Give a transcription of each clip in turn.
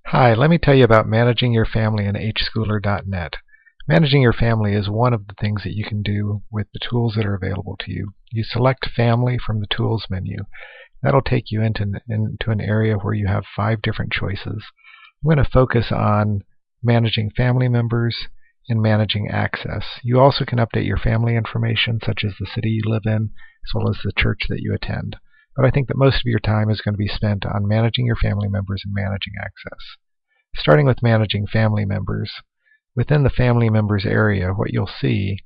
Hi, let me tell you about managing your family in hschooler.net. Managing your family is one of the things that you can do with the tools that are available to you. You select Family from the Tools menu. That'll take you into an area where you have 5 different choices. I'm going to focus on managing family members and managing access. You also can update your family information, such as the city you live in, as well as the church that you attend. But I think that most of your time is going to be spent on managing your family members and managing access. Starting with managing family members. Within the family members area, what you'll see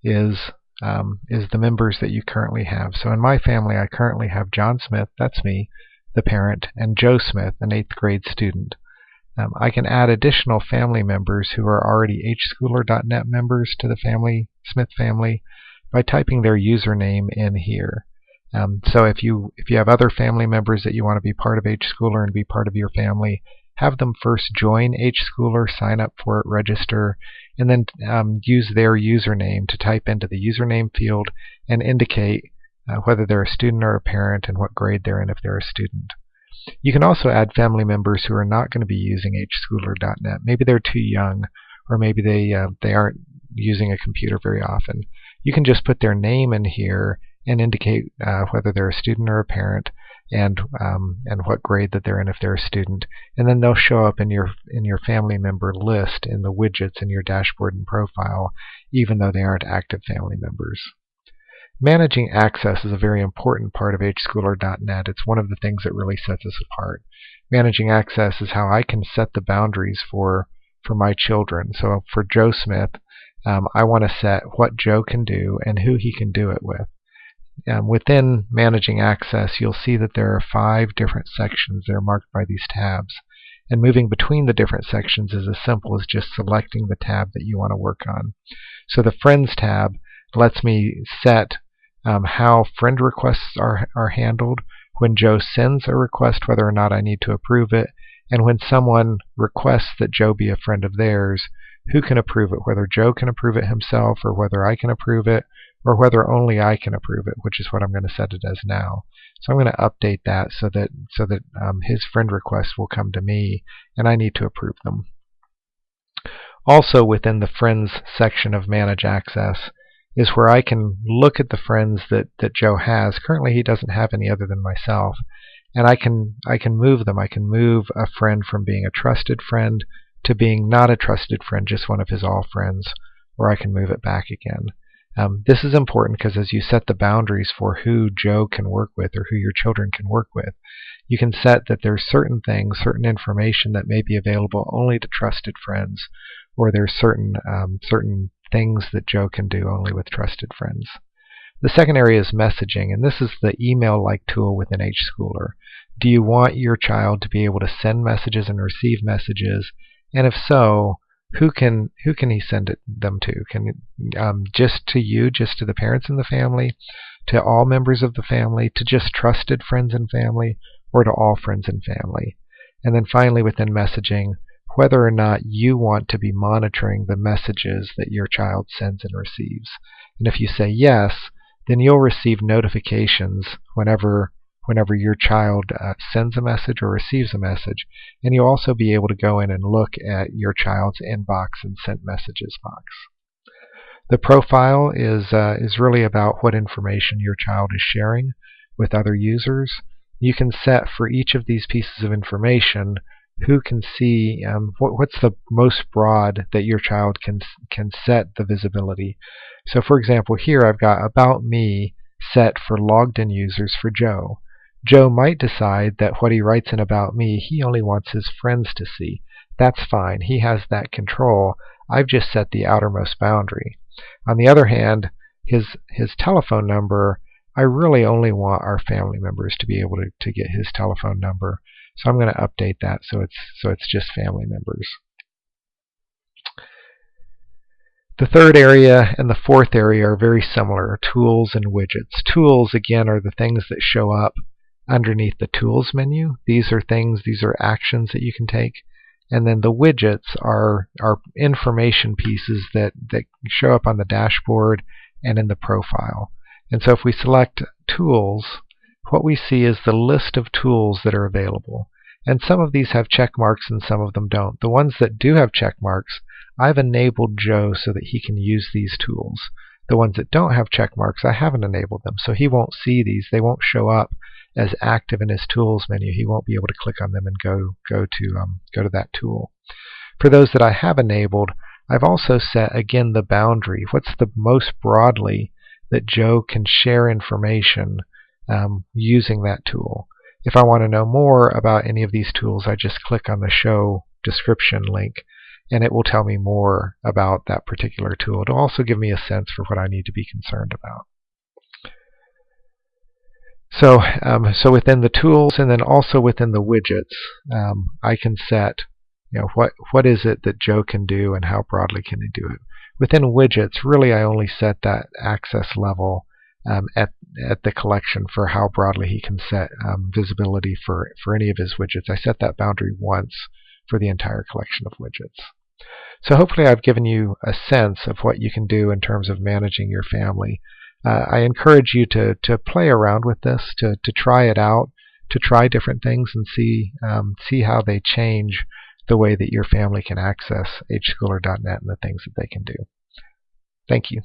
is the members that you currently have. So in my family, I currently have John Smith, that's me, the parent, and Joe Smith, an 8th grade student. I can add additional family members who are already hschooler.net members to the Smith family by typing their username in here. So if you have other family members that you want to be part of hschooler and be part of your family, have them first join hschooler, sign up for it, register, and then use their username to type into the username field and indicate whether they're a student or a parent and what grade they're in if they're a student. You can also add family members who are not going to be using hschooler.net. Maybe they're too young, or maybe they aren't using a computer very often. You can just put their name in here and indicate whether they're a student or a parent, and what grade that they're in if they're a student, and then they'll show up in your family member list in the widgets in your dashboard and profile, even though they aren't active family members. Managing access is a very important part of hschooler.net. It's one of the things that really sets us apart. Managing access is how I can set the boundaries for my children. So for Joe Smith, I want to set what Joe can do and who he can do it with. Within managing access, you'll see that there are 5 different sections that are marked by these tabs. And moving between the different sections is as simple as just selecting the tab that you want to work on. So the Friends tab lets me set how friend requests are handled, when Joe sends a request, whether or not I need to approve it, and when someone requests that Joe be a friend of theirs, who can approve it, whether Joe can approve it himself or whether I can approve it, or whether only I can approve it, which is what I'm going to set it as now. So I'm going to update that so that his friend requests will come to me and I need to approve them. Also within the Friends section of Manage Access is where I can look at the friends that Joe has. Currently he doesn't have any other than myself, and I can move them. I can move a friend from being a trusted friend to being not a trusted friend, just one of his all friends, or I can move it back again. This is important because as you set the boundaries for who Joe can work with or who your children can work with, you can set that there's certain things, certain information that may be available only to trusted friends, or there's certain things that Joe can do only with trusted friends. The second area is messaging, and this is the email-like tool within hschooler. Do you want your child to be able to send messages and receive messages? And if so, who can he send them to? Can just to you, just to the parents in the family, to all members of the family, to just trusted friends and family, or to all friends and family? And then finally within messaging, whether or not you want to be monitoring the messages that your child sends and receives. And if you say yes, then you'll receive notifications whenever your child sends a message or receives a message, and you'll also be able to go in and look at your child's inbox and sent messages box. The profile is really about what information your child is sharing with other users. You can set for each of these pieces of information who can see what's the most broad that your child can set the visibility. So for example, here I've got About Me set for logged in users for Joe. Joe might decide that what he writes in About Me, he only wants his friends to see. That's fine. He has that control. I've just set the outermost boundary. On the other hand, his telephone number, I really only want our family members to be able to get his telephone number. So I'm going to update that so it's just family members. The third area and the fourth area are very similar, tools and widgets. Tools, again, are the things that show up underneath the Tools menu. These are actions that you can take. And then the widgets are information pieces that show up on the dashboard and in the profile. And so if we select Tools, what we see is the list of tools that are available. And some of these have check marks and some of them don't. The ones that do have check marks, I've enabled Joe so that he can use these tools. The ones that don't have check marks, I haven't enabled them, so he won't see these. They won't show up as active in his tools menu. He won't be able to click on them and go to that tool. For those that I have enabled, I've also set again the boundary. What's the most broadly that Joe can share information using that tool? If I want to know more about any of these tools, I just click on the Show Description link, and it will tell me more about that particular tool. It'll also give me a sense for what I need to be concerned about. So within the tools and then also within the widgets, I can set what is it that Joe can do and how broadly can he do it. Within widgets, really I only set that access level at the collection for how broadly he can set visibility for any of his widgets. I set that boundary once for the entire collection of widgets. So hopefully I've given you a sense of what you can do in terms of managing your family. I encourage you to play around with this, to try it out, to try different things and see how they change the way that your family can access hschooler.net and the things that they can do. Thank you.